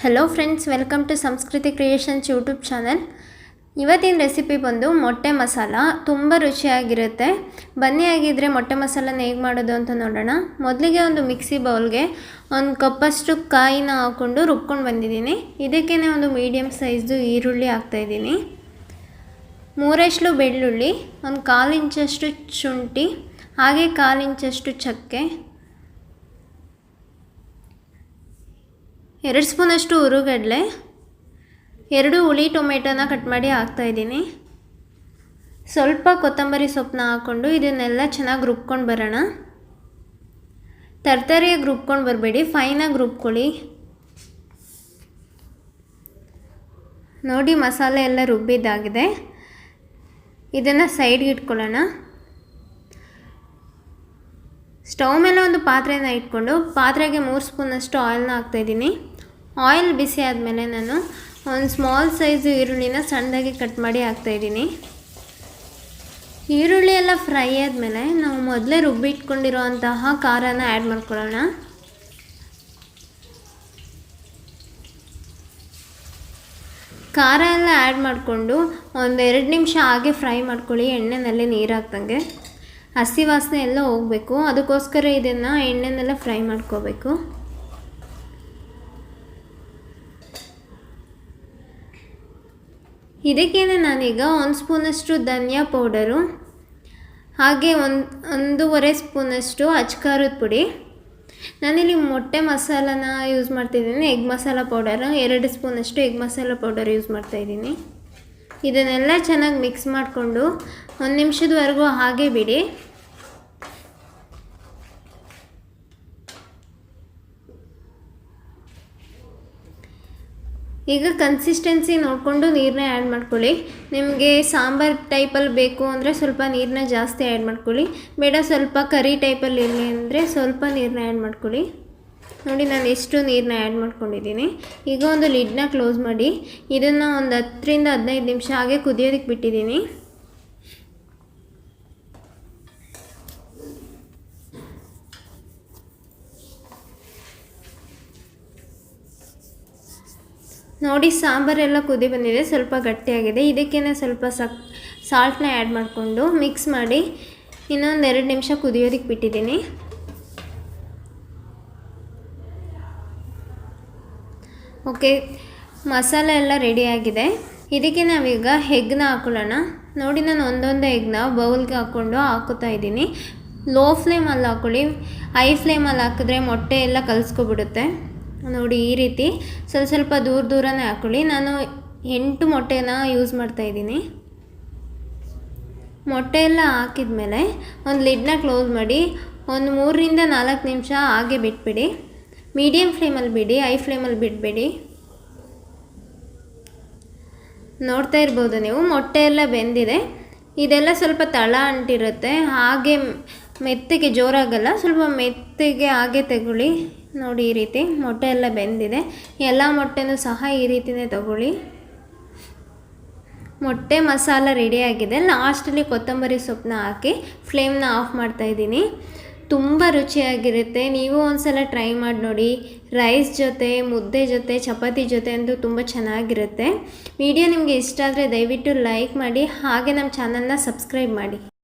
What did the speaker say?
Hello friends, welcome to ಸಂಸ್ಕೃತಿ creations YouTube channel. ಇವತ್ತಿನ recipe ಬಂದು ಮೊಟ್ಟೆ ಮಸಾಲ. ತುಂಬ ರುಚಿಯಾಗಿರುತ್ತೆ. ಬನ್ನಿ ಆಗಿದ್ದರೆ ಮೊಟ್ಟೆ ಮಸಾಲನ ಹೇಗೆ ಮಾಡೋದು ಅಂತ ನೋಡೋಣ. ಮೊದಲಿಗೆ ಒಂದು ಮಿಕ್ಸಿ ಬೌಲ್ಗೆ ಒಂದು ಕಪ್ಪಷ್ಟು ಕಾಯಿನ ಹಾಕ್ಕೊಂಡು ರುಬ್ಕೊಂಡು ಬಂದಿದ್ದೀನಿ. ಇದಕ್ಕೇ ಒಂದು ಮೀಡಿಯಮ್ ಸೈಜ್ದು ಈರುಳ್ಳಿ ಹಾಕ್ತಾಯಿದ್ದೀನಿ, 3 ಎಸಳು ಬೆಳ್ಳುಳ್ಳಿ, ಒಂದು 1/4 ಇಂಚಷ್ಟು ಶುಂಠಿ, ಹಾಗೆ 1/4 ಇಂಚಷ್ಟು ಚಕ್ಕೆ, 2 ಸ್ಪೂನಷ್ಟು ಹುರುಗಡ್ಲೆ, 2 ಹುಳಿ ಟೊಮೆಟೊನ ಕಟ್ ಮಾಡಿ ಹಾಕ್ತಾಯಿದ್ದೀನಿ. ಸ್ವಲ್ಪ ಕೊತ್ತಂಬರಿ ಸೊಪ್ಪನ್ನ ಹಾಕ್ಕೊಂಡು ಇದನ್ನೆಲ್ಲ ಚೆನ್ನಾಗಿ ರುಬ್ಕೊಂಡು ಬರೋಣ. ತರಕಾರಿಯಾಗಿ ರುಬ್ಕೊಂಡು ಬರಬೇಡಿ, ಫೈನಾಗಿ ರುಬ್ಕೊಳ್ಳಿ. ನೋಡಿ, ಮಸಾಲೆ ಎಲ್ಲ ರುಬ್ಬಿದ್ದಾಗಿದೆ. ಇದನ್ನು ಸೈಡ್ಗೆ ಇಟ್ಕೊಳ್ಳೋಣ. ಸ್ಟವ್ ಮೇಲೆ ಒಂದು ಪಾತ್ರೆನ ಇಟ್ಕೊಂಡು ಪಾತ್ರೆಗೆ 3 ಸ್ಪೂನಷ್ಟು ಆಯಿಲ್ನ ಹಾಕ್ತಾಯಿದ್ದೀನಿ. ಆಯಿಲ್ ಬಿಸಿ ಆದಮೇಲೆ ನಾನು ಒಂದು ಸ್ಮಾಲ್ ಸೈಜ್ ಈರುಳ್ಳಿನ ಸಣ್ಣದಾಗಿ ಕಟ್ ಮಾಡಿ ಹಾಕ್ತಾಯಿದ್ದೀನಿ. ಈರುಳ್ಳಿ ಎಲ್ಲ ಫ್ರೈ ಆದಮೇಲೆ ನಾವು ಮೊದಲೇ ರುಬ್ಬಿಟ್ಕೊಂಡಿರೋ ಅಂತಹ ಖಾರನ ಆ್ಯಡ್ ಮಾಡ್ಕೊಳ್ಳೋಣ. ಖಾರ ಎಲ್ಲ ಆ್ಯಡ್ ಮಾಡಿಕೊಂಡು ಒಂದು 2 ನಿಮಿಷ ಹಾಗೆ ಫ್ರೈ ಮಾಡ್ಕೊಳ್ಳಿ. ಎಣ್ಣೆನಲ್ಲಿ ನೀರು ಹಾಕ್ದಂಗೆ ಹಸಿ ವಾಸನೆ ಎಲ್ಲ ಹೋಗಬೇಕು. ಅದಕ್ಕೋಸ್ಕರ ಇದನ್ನು ಎಣ್ಣೆನೆಲ್ಲ ಫ್ರೈ ಮಾಡ್ಕೋಬೇಕು. ಇದಕ್ಕೇನೆ ನಾನೀಗ 1 ಸ್ಪೂನಷ್ಟು ಧನಿಯಾ ಪೌಡರು, ಹಾಗೆ 1.5 ಸ್ಪೂನಷ್ಟು ಅಚ್ಕಾರದ ಪುಡಿ. ನಾನಿಲ್ಲಿ ಮೊಟ್ಟೆ ಮಸಾಲನ ಯೂಸ್ ಮಾಡ್ತಾಯಿದ್ದೀನಿ. ಎಗ್ ಮಸಾಲ ಪೌಡರು 2 ಸ್ಪೂನಷ್ಟು ಎಗ್ ಮಸಾಲ ಪೌಡರ್ ಯೂಸ್ ಮಾಡ್ತಾಯಿದ್ದೀನಿ. ಇದನ್ನೆಲ್ಲ ಚೆನ್ನಾಗಿ ಮಿಕ್ಸ್ ಮಾಡಿಕೊಂಡು 1 ನಿಮಿಷದವರೆಗೂ ಹಾಗೆ ಬಿಡಿ. ಈಗ ಕನ್ಸಿಸ್ಟೆನ್ಸಿ ನೋಡಿಕೊಂಡು ನೀರನ್ನ ಆ್ಯಡ್ ಮಾಡ್ಕೊಳ್ಳಿ. ನಿಮಗೆ ಸಾಂಬಾರು ಟೈಪಲ್ಲಿ ಬೇಕು ಅಂದರೆ ಸ್ವಲ್ಪ ನೀರನ್ನ ಜಾಸ್ತಿ ಆ್ಯಡ್ ಮಾಡ್ಕೊಳ್ಳಿ. ಬೇಡ ಸ್ವಲ್ಪ ಕರಿ ಟೈಪಲ್ಲಿ ಇರಲಿ ಅಂದರೆ ಸ್ವಲ್ಪ ನೀರನ್ನ ಆ್ಯಡ್ ಮಾಡ್ಕೊಳ್ಳಿ. ನೋಡಿ, ನಾನು ಎಷ್ಟು ನೀರನ್ನ ಆ್ಯಡ್ ಮಾಡ್ಕೊಂಡಿದ್ದೀನಿ. ಈಗ ಒಂದು ಲಿಡ್ನ ಕ್ಲೋಸ್ ಮಾಡಿ ಇದನ್ನು ಒಂದು 10 ರಿಂದ 15 ನಿಮಿಷ ಹಾಗೆ ಕುದಿಯೋದಕ್ಕೆ ಬಿಟ್ಟಿದ್ದೀನಿ. ನೋಡಿ, ಸಾಂಬಾರೆಲ್ಲ ಕುದಿ ಬಂದಿದೆ, ಸ್ವಲ್ಪ ಗಟ್ಟಿಯಾಗಿದೆ. ಇದಕ್ಕೇ ಸ್ವಲ್ಪ ಸಾಲ್ಟ್ನ ಆ್ಯಡ್ ಮಾಡಿಕೊಂಡು ಮಿಕ್ಸ್ ಮಾಡಿ ಇನ್ನೊಂದು 2 ನಿಮಿಷ ಕುದಿಯೋದಕ್ಕೆ ಬಿಟ್ಟಿದ್ದೀನಿ. ಓಕೆ, ಮಸಾಲೆ ಎಲ್ಲ ರೆಡಿಯಾಗಿದೆ. ಇದಕ್ಕೆ ನಾವೀಗ ಎಗ್ನ ಹಾಕೊಳ್ಳೋಣ. ನೋಡಿ, ನಾನು ಒಂದೊಂದೇ ಎಗ್ನ ಬೌಲ್ಗೆ ಹಾಕ್ಕೋತಾ ಇದ್ದೀನಿ. ಲೋ ಫ್ಲೇಮಲ್ಲಿ ಹಾಕ್ಕೊಳ್ಳಿ. ಹೈ ಫ್ಲೇಮಲ್ಲಿ ಹಾಕಿದ್ರೆ ಮೊಟ್ಟೆ ಎಲ್ಲ ಕಲಿಸ್ಕೊಬಿಡುತ್ತೆ. ನೋಡಿ, ಈ ರೀತಿ ಸ್ವಲ್ಪ ದೂರನೇ ಹಾಕ್ಕೊಳ್ಳಿ. ನಾನು 8 ಮೊಟ್ಟೆನ ಯೂಸ್ ಮಾಡ್ತಾಯಿದ್ದೀನಿ. ಮೊಟ್ಟೆ ಎಲ್ಲ ಹಾಕಿದ್ಮೇಲೆ ಒಂದು ಲಿಡ್ನ ಕ್ಲೋಸ್ ಮಾಡಿ ಒಂದು 3 ರಿಂದ 4 ನಿಮಿಷ ಹಾಗೆ ಬಿಟ್ಬಿಡಿ. ಮೀಡಿಯಮ್ ಫ್ಲೇಮಲ್ಲಿ ಬಿಡಿ, ಹೈ ಫ್ಲೇಮಲ್ಲಿ ಬಿಡಬೇಡಿ. ನೋಡ್ತಾ ಇರ್ಬೋದು ನೀವು, ಮೊಟ್ಟೆ ಎಲ್ಲ ಬೆಂದಿದೆ. ಇದೆಲ್ಲ ಸ್ವಲ್ಪ ತಳ ಅಂಟಿರುತ್ತೆ, ಹಾಗೆ ಮೆತ್ತಗೆ ಜೋರಾಗಲ್ಲ, ಸ್ವಲ್ಪ ಮೆತ್ತಗೆ ಹಾಗೆ ತಗೊಳ್ಳಿ. ನೋಡಿ, ಈ ರೀತಿ ಮೊಟ್ಟೆ ಎಲ್ಲ ಬೆಂದಿದೆ. ಎಲ್ಲ ಮೊಟ್ಟೆನೂ ಸಹ ಈ ರೀತಿಯೇ ತಗೊಳ್ಳಿ. ಮೊಟ್ಟೆ ಮಸಾಲ ರೆಡಿಯಾಗಿದೆ. ಲಾಸ್ಟಲ್ಲಿ ಕೊತ್ತಂಬರಿ ಸೊಪ್ಪನ್ನ ಹಾಕಿ ಫ್ಲೇಮ್ನ ಆಫ್ ಮಾಡ್ತಾಯಿದ್ದೀನಿ. ತುಂಬ ರುಚಿಯಾಗಿರುತ್ತೆ. ನೀವು ಒಂದ್ಸಲ ಟ್ರೈ ಮಾಡಿ ನೋಡಿ. ರೈಸ್ ಜೊತೆ, ಮುದ್ದೆ ಜೊತೆ, ಚಪಾತಿ ಜೊತೆ ಅಂತೂ ತುಂಬ ಚೆನ್ನಾಗಿರುತ್ತೆ. ವಿಡಿಯೋ ನಿಮಗೆ ಇಷ್ಟ ಆದರೆ ದಯವಿಟ್ಟು ಲೈಕ್ ಮಾಡಿ, ಹಾಗೆ ನಮ್ಮ ಚಾನಲ್ನ ಸಬ್ಸ್ಕ್ರೈಬ್ ಮಾಡಿ.